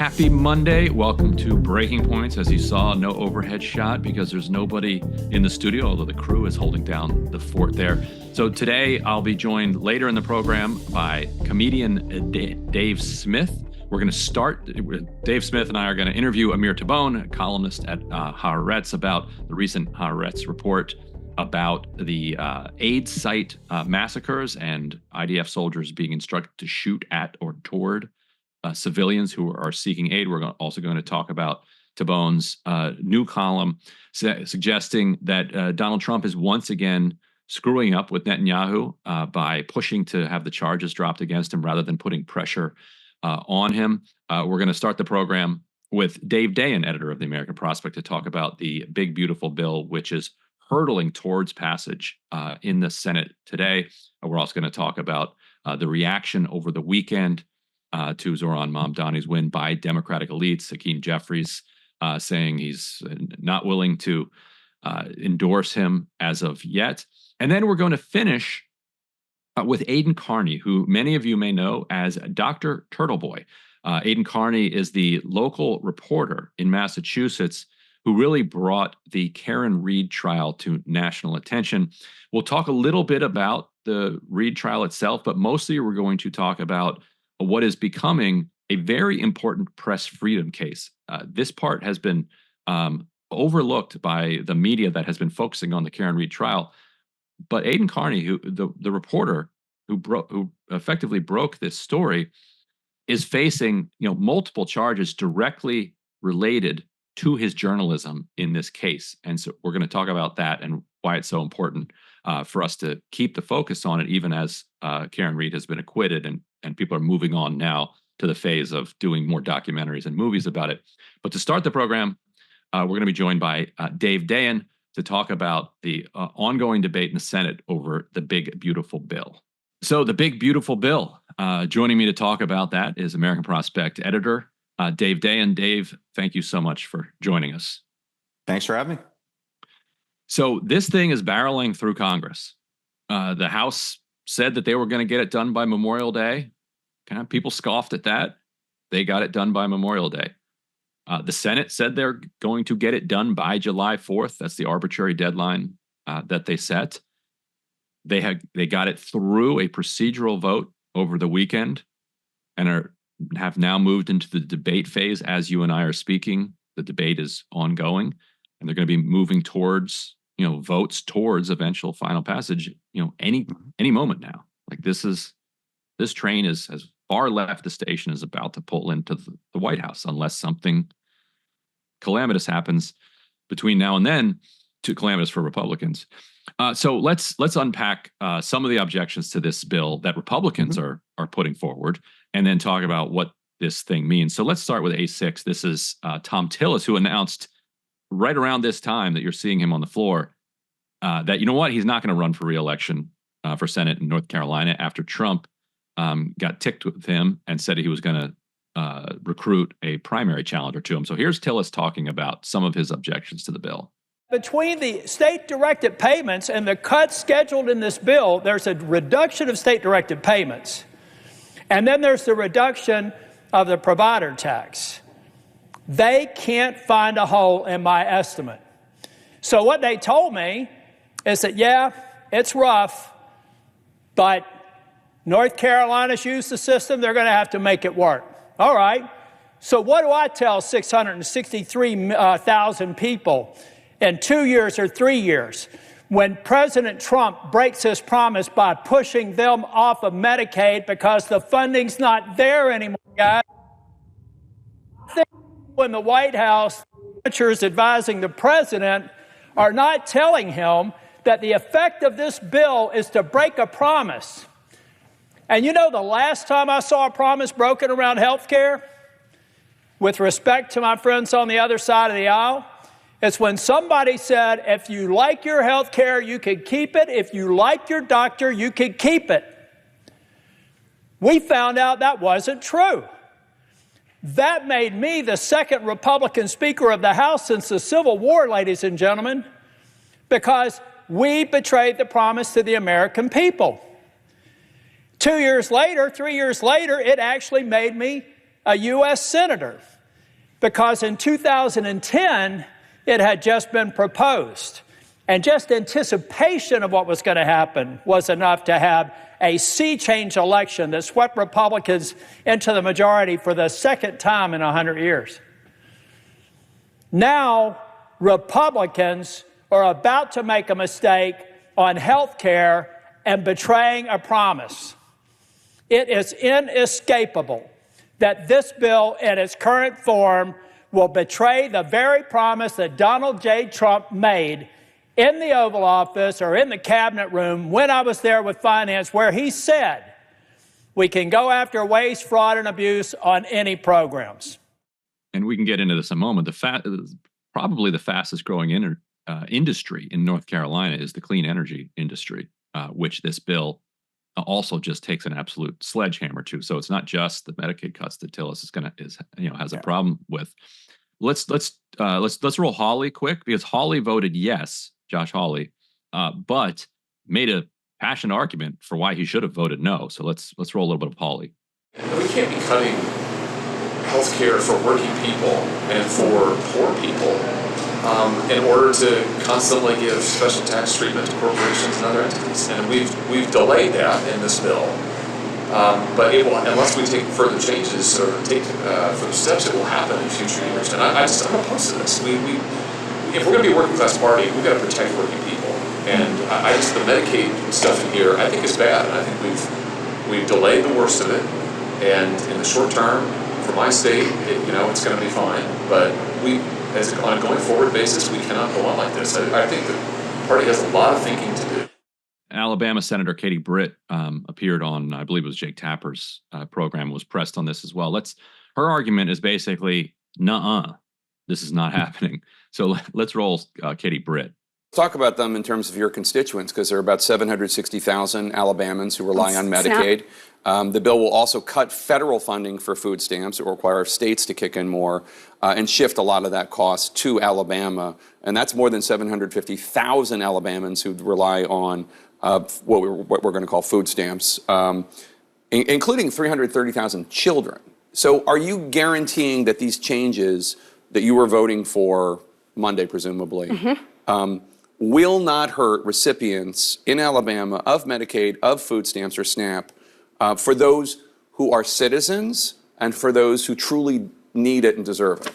Happy Monday. Welcome to Breaking Points. As you saw, no overhead shot because there's nobody in the studio, although the crew is holding down the fort there. So today I'll be joined later in the program by comedian Dave Smith. We're going to start. Dave Smith and I are going to interview Amir Tabone, a columnist at Haaretz, about the recent Haaretz report about the aid site massacres and IDF soldiers being instructed to shoot at or toward civilians who are seeking aid. We're also going to talk about Tabone's new column suggesting that Donald Trump is once again screwing up with Netanyahu by pushing to have the charges dropped against him rather than putting pressure on him. We're going to start the program with Dave Dayen, editor of the American Prospect, to talk about the big, beautiful bill, which is hurtling towards passage in the Senate today. We're also going to talk about the reaction over the weekend to Zohran Mamdani's win by Democratic elites. Hakeem Jeffries saying he's not willing to endorse him as of yet. And then we're going to finish with Aidan Carney, who many of you may know as Dr. Turtleboy. Aidan Carney is the local reporter in Massachusetts who really brought the Karen Read trial to national attention. We'll talk a little bit about the Read trial itself, but mostly we're going to talk about what is becoming a very important press freedom case. This part has been overlooked by the media that has been focusing on the Karen Read trial. But Aidan Carney, who the reporter who effectively broke this story, is facing multiple charges directly related to his journalism in this case. And so we're going to talk about that and why it's so important for us to keep the focus on it, even as Karen Read has been acquitted and people are moving on now to the phase of doing more documentaries and movies about it. But to start the program, we're going to be joined by Dave Dayen to talk about the ongoing debate in the Senate over the big, beautiful bill. So the big, beautiful bill. Joining me to talk about that is American Prospect editor Dave Dayen. Dave, thank you so much for joining us. Thanks for having me. So this thing is barreling through Congress. The House said that they were going to get it done by Memorial Day. Kind of people scoffed at that. They got it done by Memorial Day. The Senate said they're going to get it done by July 4th. That's the arbitrary deadline that they set. They got it through a procedural vote over the weekend and have now moved into the debate phase as you and I are speaking. The debate is ongoing, and they're going to be moving towards votes towards eventual final passage. Any moment now. Like this train has far left the station, is about to pull into the White House unless something calamitous happens between now and then. Too calamitous for Republicans. So let's unpack some of the objections to this bill that Republicans are putting forward, and then talk about what this thing means. So let's start with A6. This is Tom Tillis, who announced right around this time that you're seeing him on the floor that he's not going to run for re-election for Senate in North Carolina after Trump got ticked with him and said he was going to recruit a primary challenger to him. So here's Tillis talking about some of his objections to the bill. Between the state-directed payments and the cuts scheduled in this bill, there's a reduction of state-directed payments. And then there's the reduction of the provider tax. They can't find a hole in my estimate. So what they told me is that, yeah, it's rough, but North Carolina's used the system. They're going to have to make it work. All right. So what do I tell 663,000 people in 2 years or 3 years when President Trump breaks his promise by pushing them off of Medicaid because the funding's not there anymore, guys? When the White House managers advising the president are not telling him that the effect of this bill is to break a promise. And the last time I saw a promise broken around health care, with respect to my friends on the other side of the aisle, it's when somebody said, if you like your health care, you can keep it. If you like your doctor, you can keep it. We found out that wasn't true. That made me the second Republican Speaker of the House since the Civil War, ladies and gentlemen, because we betrayed the promise to the American people. 2 years later, 3 years later, it actually made me a U.S. senator, because in 2010, it had just been proposed. And just anticipation of what was going to happen was enough to have a sea change election that swept Republicans into the majority for the second time in 100 years. Now, Republicans are about to make a mistake on health care and betraying a promise. It is inescapable that this bill in its current form will betray the very promise that Donald J. Trump made in the Oval Office or in the cabinet room when I was there with finance, where he said we can go after waste, fraud, and abuse on any programs. And we can get into this in a moment. Probably the fastest growing industry in North Carolina is the clean energy industry, which this bill also just takes an absolute sledgehammer to. So it's not just the Medicaid cuts that Tillis has a problem with. Let's roll Hawley quick, because Hawley voted yes, Josh Hawley, but made a passionate argument for why he should have voted no. So let's roll a little bit of Hawley. We can't be cutting health care for working people and for poor people in order to constantly give special tax treatment to corporations and other entities. And we've delayed that in this bill. But it will, unless we take further changes or take further steps, it will happen in future years. And I'm opposed to this. If we're going to be a working class party, we've got to protect working people. And the Medicaid stuff in here, I think is bad. And I think we've delayed the worst of it. And in the short term, for my state, it's going to be fine. But on a going forward basis, we cannot go on like this. I think the party has a lot of thinking to do. Alabama Senator Katie Britt appeared on, I believe it was Jake Tapper's program, was pressed on this as well. Her argument is basically, nuh-uh, this is not happening. So let's roll Katie Britt. Talk about them in terms of your constituents, because there are about 760,000 Alabamans who rely on Medicaid. The bill will also cut federal funding for food stamps. It will require states to kick in more and shift a lot of that cost to Alabama. And that's more than 750,000 Alabamans who rely on what we're going to call food stamps, including 330,000 children. So are you guaranteeing that these changes that you were voting for Monday, presumably, will not hurt recipients in Alabama of Medicaid, of food stamps or SNAP, for those who are citizens and for those who truly need it and deserve it?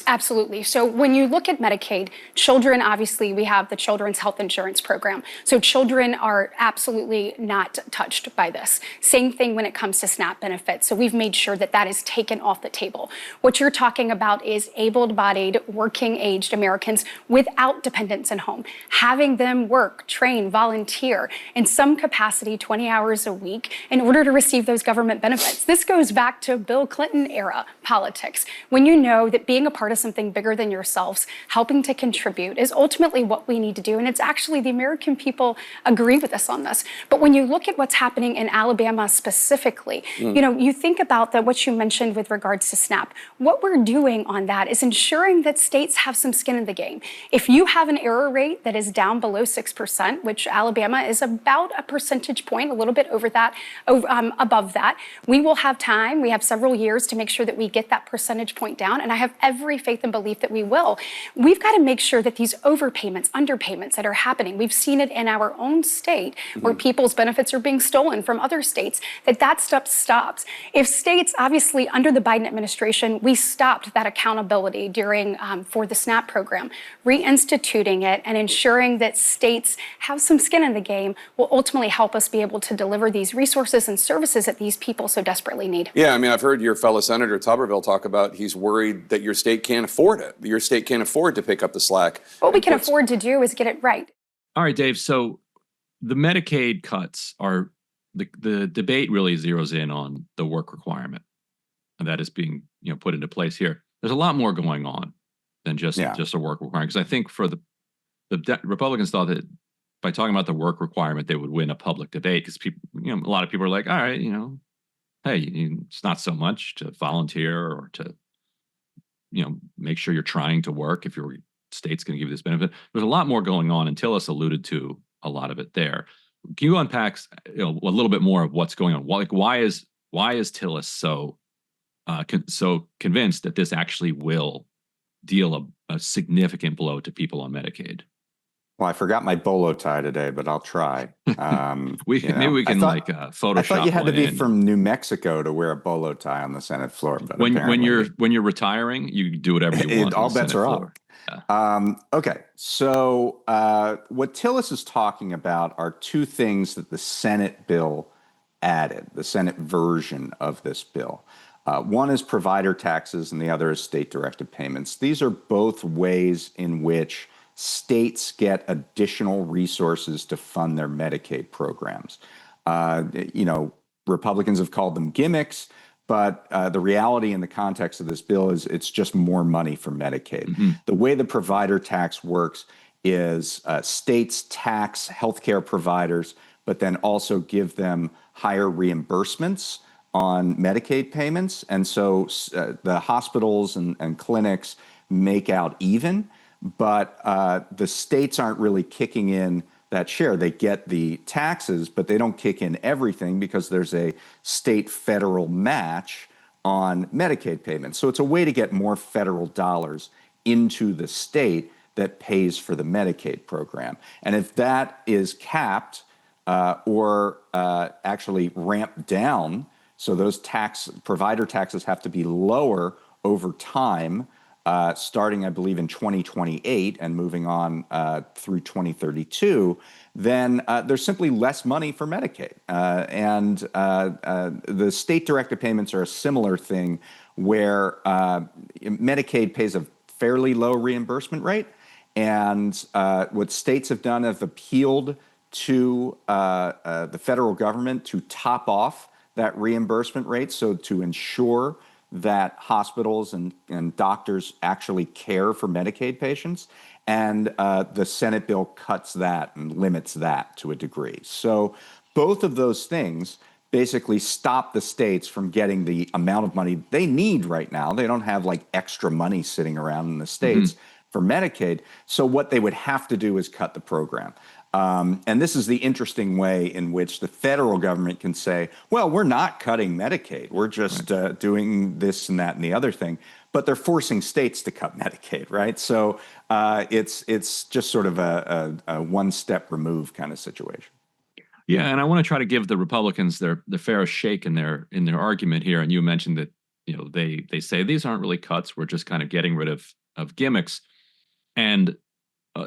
Absolutely. So when you look at Medicaid, children, obviously, we have the Children's Health Insurance Program. So children are absolutely not touched by this. Same thing when it comes to SNAP benefits. So we've made sure that that is taken off the table. What you're talking about is able-bodied, working-aged Americans without dependents at home, having them work, train, volunteer in some capacity 20 hours a week in order to receive those government benefits. This goes back to Bill Clinton era politics, when you know that being a part of something bigger than yourselves, helping to contribute, is ultimately what we need to do. And it's actually the American people agree with us on this. But when you look at what's happening in Alabama specifically, you think about what you mentioned with regards to SNAP. What we're doing on that is ensuring that states have some skin in the game. If you have an error rate that is down below 6%, which Alabama is about a percentage point, a little bit over that, above that, we will have time. We have several years to make sure that we get that percentage point down. And I have every faith and belief that we will. We've got to make sure that these overpayments, underpayments that are happening, we've seen it in our own state where people's benefits are being stolen from other states, that stuff stops. If states, obviously under the Biden administration, we stopped that accountability during for the SNAP program, reinstituting it and ensuring that states have some skin in the game will ultimately help us be able to deliver these resources and services that these people so desperately need. Yeah, I mean, I've heard your fellow Senator Tuberville talk about he's worried that your state can't afford it. Your state can't afford to pick up the slack. What we can afford to do is get it right. All right, Dave. So the Medicaid cuts are the debate really zeroes in on the work requirement that is being put into place here. There's a lot more going on than just a work requirement, because I think for the Republicans thought that by talking about the work requirement they would win a public debate, because people, a lot of people are like, all right, hey, it's not so much to volunteer or to make sure you're trying to work if your state's going to give you this benefit. There's a lot more going on, and Tillis alluded to a lot of it there. Can you unpack a little bit more of what's going on? Why is Tillis so so convinced that this actually will deal a significant blow to people on Medicaid. Well, I forgot my bolo tie today, but I'll try. Maybe we can Photoshop. I thought you had to be in. from New Mexico to wear a bolo tie on the Senate floor. But when you're retiring, you do whatever you want. All bets are off. Yeah. Okay, so what Tillis is talking about are two things that the Senate bill added, the Senate version of this bill. One is provider taxes, and the other is state-directed payments. These are both ways in which states get additional resources to fund their Medicaid programs. Republicans have called them gimmicks, but the reality in the context of this bill is it's just more money for Medicaid. Mm-hmm. The way the provider tax works is states tax healthcare providers, but then also give them higher reimbursements on Medicaid payments. And so the hospitals and clinics make out even. But the states aren't really kicking in that share. They get the taxes, but they don't kick in everything because there's a state-federal match on Medicaid payments. So it's a way to get more federal dollars into the state that pays for the Medicaid program. And if that is capped or actually ramped down, so those provider taxes have to be lower over time, starting, I believe, in 2028 and moving on through 2032, then there's simply less money for Medicaid. And the state-directed payments are a similar thing where Medicaid pays a fairly low reimbursement rate. And what states have done have appealed to the federal government to top off that reimbursement rate, so to ensure that hospitals and doctors actually care for Medicaid patients. And the Senate bill cuts that and limits that to a degree. So both of those things basically stop the states from getting the amount of money they need right now. They don't have like extra money sitting around in the states for Medicaid. So what they would have to do is cut the program. And this is the interesting way in which the federal government can say, well, we're not cutting Medicaid. We're just doing this and that and the other thing. But they're forcing states to cut Medicaid, right? So it's just sort of a one-step removed kind of situation. Yeah, and I want to try to give the Republicans their fairest shake in their argument here. And you mentioned that they say these aren't really cuts. We're just kind of getting rid of gimmicks. And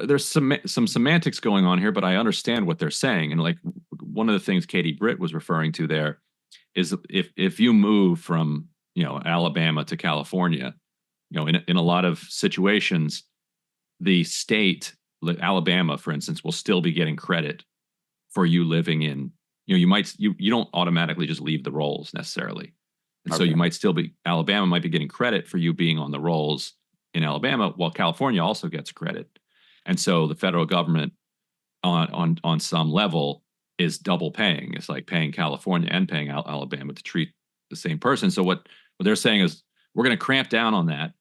there's some semantics going on here, but I understand what they're saying. And like one of the things Katie Britt was referring to there is if you move from Alabama to California, in a lot of situations, the state, like Alabama, for instance, will still be getting credit for you living in. You don't automatically just leave the rolls necessarily, and so you might still be Alabama might be getting credit for you being on the rolls in Alabama, while California also gets credit. And so the federal government on some level is double paying. It's like paying California and paying Alabama to treat the same person. So what they're saying is we're going to cramp down on that.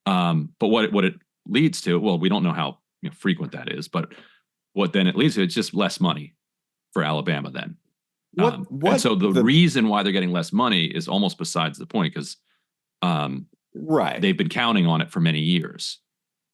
But what it leads to, well, we don't know how frequent that is, but what then it leads to, it's just less money for Alabama then. And so the reason why they're getting less money is almost besides the point, because they've been counting on it for many years.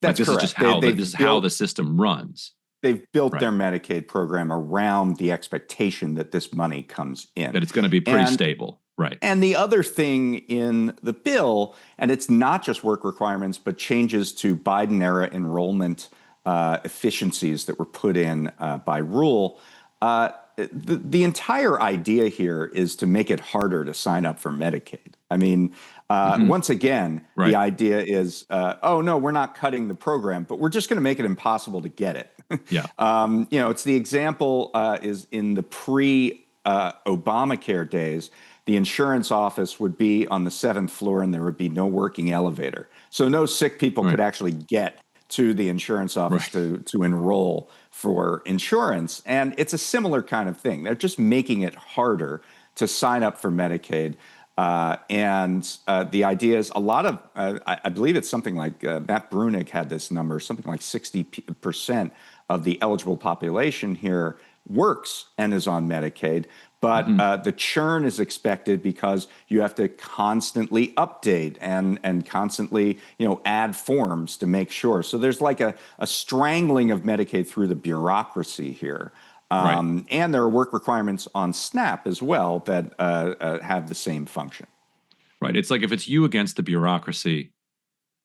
That's this correct. Is just how the system runs. They've built their Medicaid program around the expectation that this money comes in. That it's going to be pretty stable. Right. And the other thing in the bill, and it's not just work requirements, but changes to Biden-era enrollment efficiencies that were put in by rule. The entire idea here is to make it harder to sign up for Medicaid. I mean, once again, the idea is, oh, no, we're not cutting the program, but we're just going to make it impossible to get it. It's the example is in the pre-Obamacare days, the insurance office would be on the 7th floor and there would be no working elevator. So no sick people could actually get to the insurance office to enroll for insurance. And it's a similar kind of thing. They're just making it harder to sign up for Medicaid. And the idea is a lot of, I believe it's something like, Matt Brunig had this number, something like 60% of the eligible population here works and is on Medicaid, but the churn is expected because you have to constantly update and constantly, add forms to make sure. So there's like a strangling of Medicaid through the bureaucracy here. And there are work requirements on SNAP as well that have the same function. Right. It's like if it's you against the bureaucracy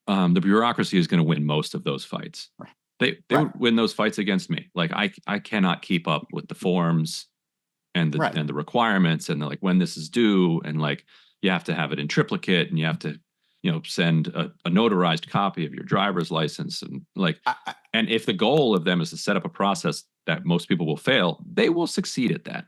is going to win most of those fights. Right. They would win those fights against me. Like I cannot keep up with the forms and the requirements and like when this is due, and like you have to have it in triplicate and you have to send a notarized copy of your driver's license, and like and if the goal of them is to set up a process that most people will fail, they will succeed at that.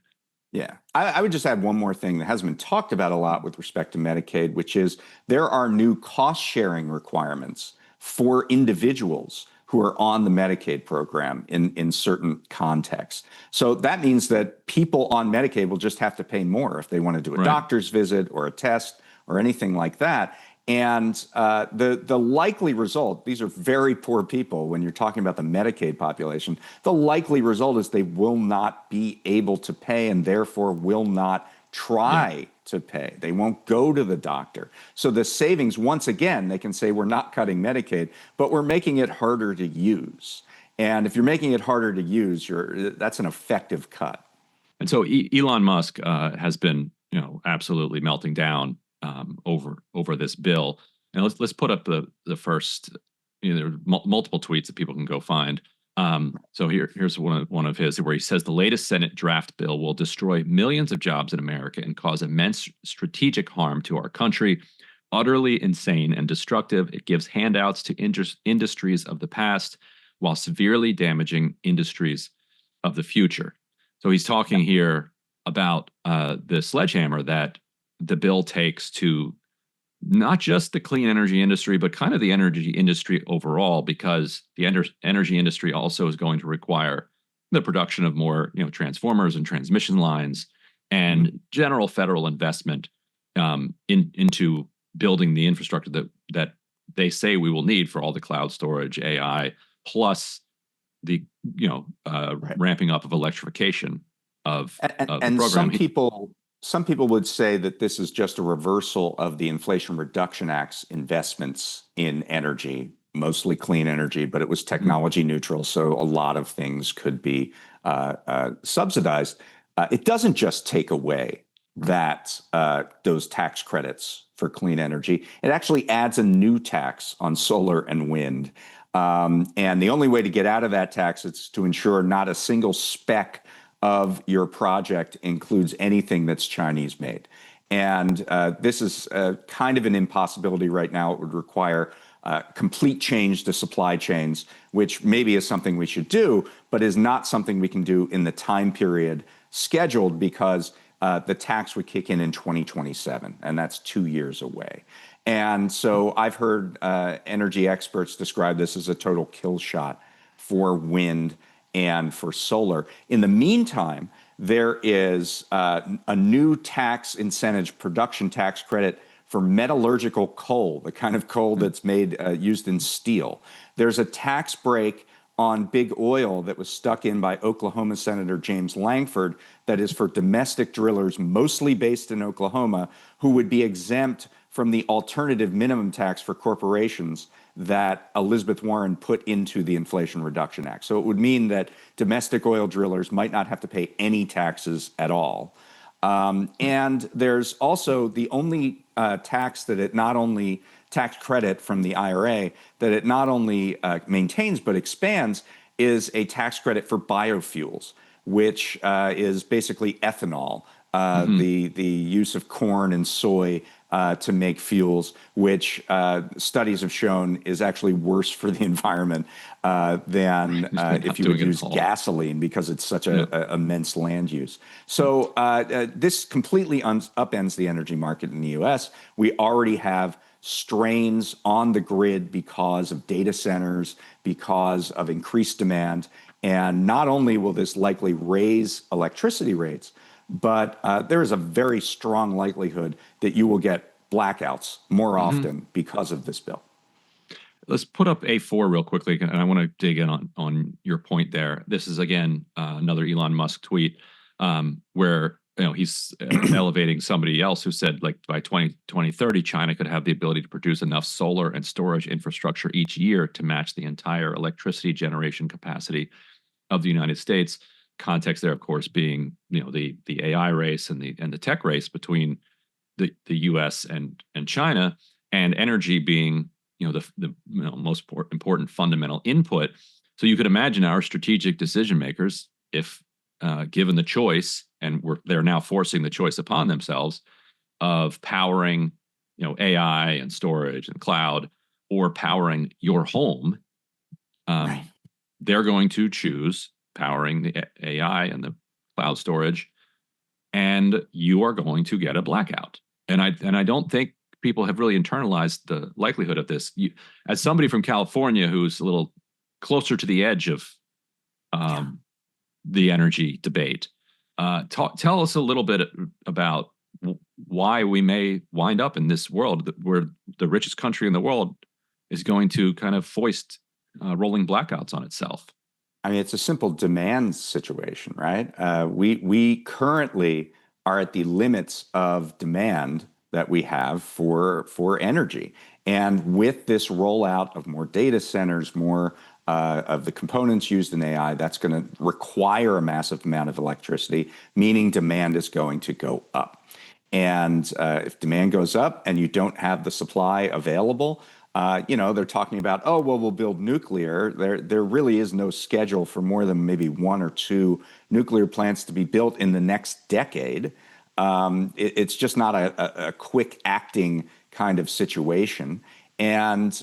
Yeah. I would just add one more thing that hasn't been talked about a lot with respect to Medicaid, which is there are new cost sharing requirements for individuals who are on the Medicaid program in certain contexts. So that means that people on Medicaid will just have to pay more if they want to do a doctor's visit or a test or anything like that. And the likely result, these are very poor people when you're talking about the Medicaid population, the likely result is they will not be able to pay and therefore will not try to pay. They won't go to the doctor. So the savings, once again, they can say we're not cutting Medicaid, but we're making it harder to use. And if you're making it harder to use, that's an effective cut. And so Elon Musk has been, absolutely melting down over this bill. And let's put up the first. There are multiple tweets that people can go find. So here's one of his where he says the latest Senate draft bill will destroy millions of jobs in America and cause immense strategic harm to our country. Utterly insane and destructive. It gives handouts to industries of the past while severely damaging industries of the future. So he's talking here about the sledgehammer that the bill takes to not just the clean energy industry, but kind of the energy industry overall, because the energy industry also is going to require the production of more, transformers and transmission lines and general federal investment into building the infrastructure that they say we will need for all the cloud storage, AI, plus the ramping up of electrification of the program. Some people would say that this is just a reversal of the Inflation Reduction Act's investments in energy, mostly clean energy, but it was technology neutral, so a lot of things could be subsidized. It doesn't just take away those tax credits for clean energy. It actually adds a new tax on solar and wind. And the only way to get out of that tax is to ensure not a single speck of your project includes anything that's Chinese made. And this is kind of an impossibility right now. It would require complete change to supply chains, which maybe is something we should do, but is not something we can do in the time period scheduled because the tax would kick in 2027, and that's 2 years away. And so I've heard energy experts describe this as a total kill shot for wind and for solar. In the meantime, there is a new tax incentive production tax credit for metallurgical coal, the kind of coal that's used in steel. There's a tax break on big oil that was stuck in by Oklahoma Senator James Langford that is for domestic drillers, mostly based in Oklahoma, who would be exempt from the alternative minimum tax for corporations that Elizabeth Warren put into the Inflation Reduction Act. So it would mean that domestic oil drillers might not have to pay any taxes at all. And there's also the only tax credit from the IRA that it not only maintains but expands is a tax credit for biofuels, which is basically ethanol, the use of corn and soy to make fuels, which studies have shown is actually worse for the environment than if you would use gasoline because it's such an immense land use. So this completely upends the energy market in the U.S. We already have strains on the grid because of data centers, because of increased demand. And not only will this likely raise electricity rates, but there is a very strong likelihood that you will get blackouts more often because of this bill. Let's put up A4 real quickly, and I want to dig in on your point there. This is again another Elon Musk tweet where he's elevating somebody else who said like by 2030 China could have the ability to produce enough solar and storage infrastructure each year to match the entire electricity generation capacity of the United States. Context there, of course, being the AI race and the tech race between the U.S. and China, and energy being the most important fundamental input. So you could imagine our strategic decision makers, if given the choice, and they're now forcing the choice upon themselves of powering AI and storage and cloud, or powering your home, Right. they're going to choose powering the AI and the cloud storage, and you are going to get a blackout. And I don't think people have really internalized the likelihood of this. As somebody from California who's a little closer to the edge of the energy debate, tell us a little bit about why we may wind up in this world where the richest country in the world is going to kind of foist rolling blackouts on itself. I mean, it's a simple demand situation, right? We currently are at the limits of demand that we have for energy. And with this rollout of more data centers, more of the components used in AI, that's going to require a massive amount of electricity, meaning demand is going to go up. And if demand goes up and you don't have the supply available, they're talking about, oh, well, we'll build nuclear. There really is no schedule for more than maybe 1 or 2 nuclear plants to be built in the next decade. It's just not a quick acting kind of situation. And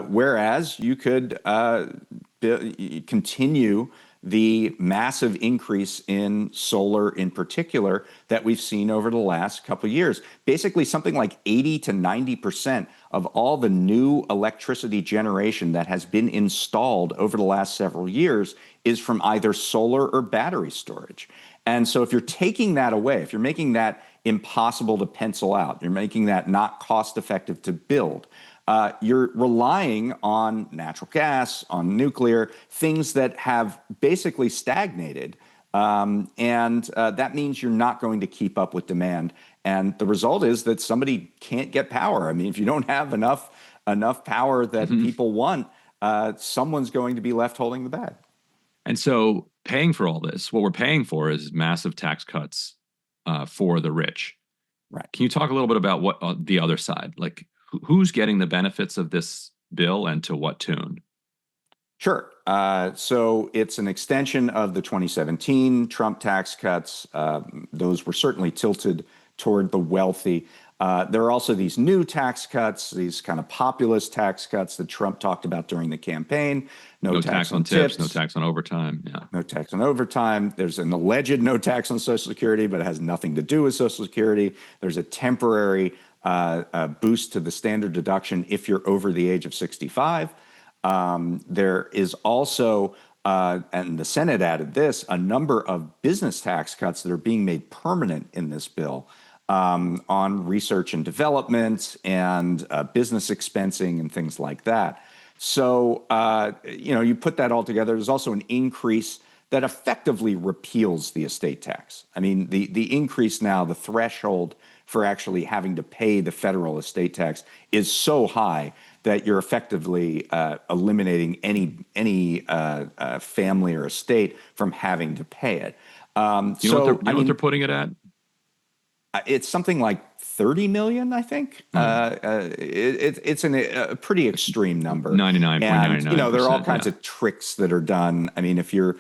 whereas you could continue the massive increase in solar in particular that we've seen over the last couple of years. Basically, something like 80 to 90% of all the new electricity generation that has been installed over the last several years is from either solar or battery storage. And so if you're taking that away, if you're making that impossible to pencil out, you're making that not cost effective to build, you're relying on natural gas, on nuclear, things that have basically stagnated. And that means you're not going to keep up with demand. And the result is that somebody can't get power. I mean, if you don't have enough power that people want, someone's going to be left holding the bag. And so paying for all this, what we're paying for is massive tax cuts for the rich. Right. Can you talk a little bit about what the other side, like who's getting the benefits of this bill and to what tune? Sure. So it's an extension of the 2017 Trump tax cuts. Those were certainly tilted toward the wealthy. There are also these new tax cuts, these kind of populist tax cuts that Trump talked about during the campaign. No tax on tips, no tax on overtime. Yeah. No tax on overtime. There's an alleged no tax on Social Security, but it has nothing to do with Social Security. There's a temporary boost to the standard deduction if you're over the age of 65. There is also, and the Senate added this, a number of business tax cuts that are being made permanent in this bill on research and development and business expensing and things like that. So, you put that all together. There's also an increase that effectively repeals the estate tax. I mean, the increase now, the threshold for actually having to pay the federal estate tax is so high that you're effectively eliminating any family or estate from having to pay it. You know what they're putting it at? It's something like 30 million, I think. It's a pretty extreme number. 99.99%. There are all kinds of tricks that are done. I mean, if you're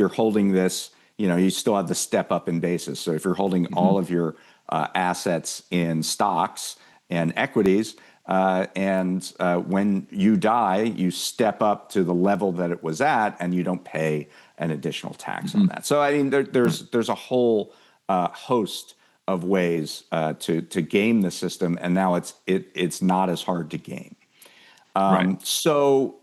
holding this, you still have the step up in basis. So if you're holding all of your assets in stocks and equities, and when you die, you step up to the level that it was at, and you don't pay an additional tax on that. So I mean, there's a whole host of ways to game the system, and now it's not as hard to game. Right. So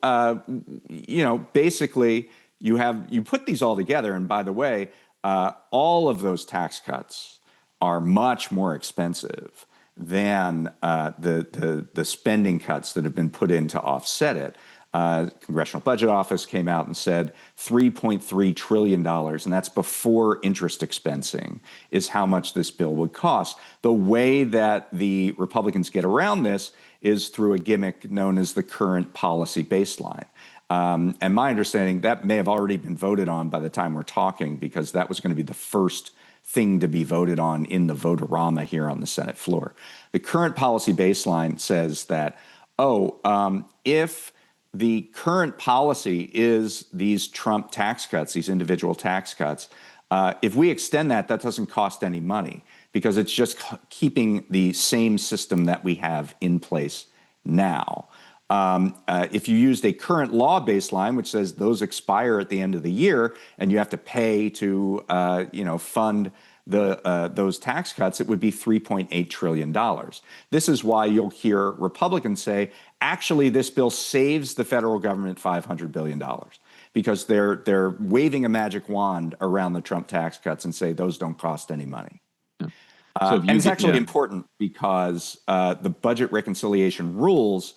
basically, you put these all together, and by the way, all of those tax cuts are much more expensive than the spending cuts that have been put in to offset it. Congressional Budget Office came out and said $3.3 trillion, and that's before interest expensing, is how much this bill would cost. The way that the Republicans get around this is through a gimmick known as the current policy baseline. And my understanding, that may have already been voted on by the time we're talking, because that was going to be the first thing to be voted on in the vote-a-rama here on the Senate floor. The current policy baseline says that, if the current policy is these Trump tax cuts, these individual tax cuts, if we extend that, that doesn't cost any money, because it's just keeping the same system that we have in place now. If you used a current law baseline, which says those expire at the end of the year, and you have to pay to fund those tax cuts, it would be $3.8 trillion. This is why you'll hear Republicans say, actually, this bill saves the federal government $500 billion, because they're waving a magic wand around the Trump tax cuts and say those don't cost any money. Yeah. And it's actually important because the budget reconciliation rules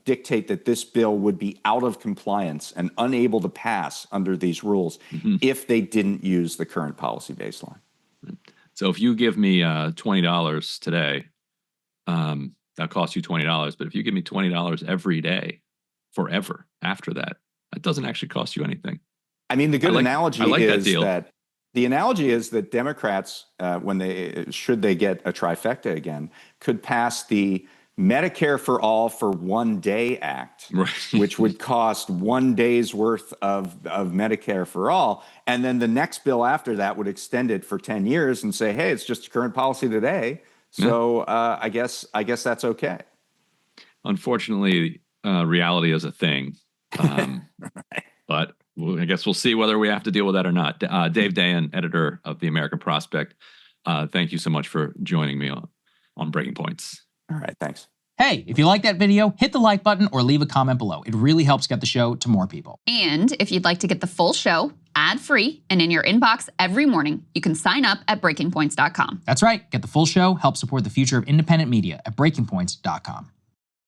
dictate that this bill would be out of compliance and unable to pass under these rules if they didn't use the current policy baseline. So if you give me $20 today, that costs you $20. But if you give me $20 every day forever after that, that doesn't actually cost you anything. I mean, the good analogy is that the analogy is that Democrats, should they get a trifecta again, could pass the Medicare for All for One Day Act, right, which would cost 1 day's worth of Medicare for all. And then the next bill after that would extend it for 10 years and say, hey, it's just current policy today. So I guess that's okay. Unfortunately, reality is a thing. Right. But I guess we'll see whether we have to deal with that or not. Dave Dayen, editor of The American Prospect, thank you so much for joining me on Breaking Points. All right, thanks. Hey, if you like that video, hit the like button or leave a comment below. It really helps get the show to more people. And if you'd like to get the full show ad-free and in your inbox every morning, you can sign up at breakingpoints.com. That's right. Get the full show, help support the future of independent media at breakingpoints.com.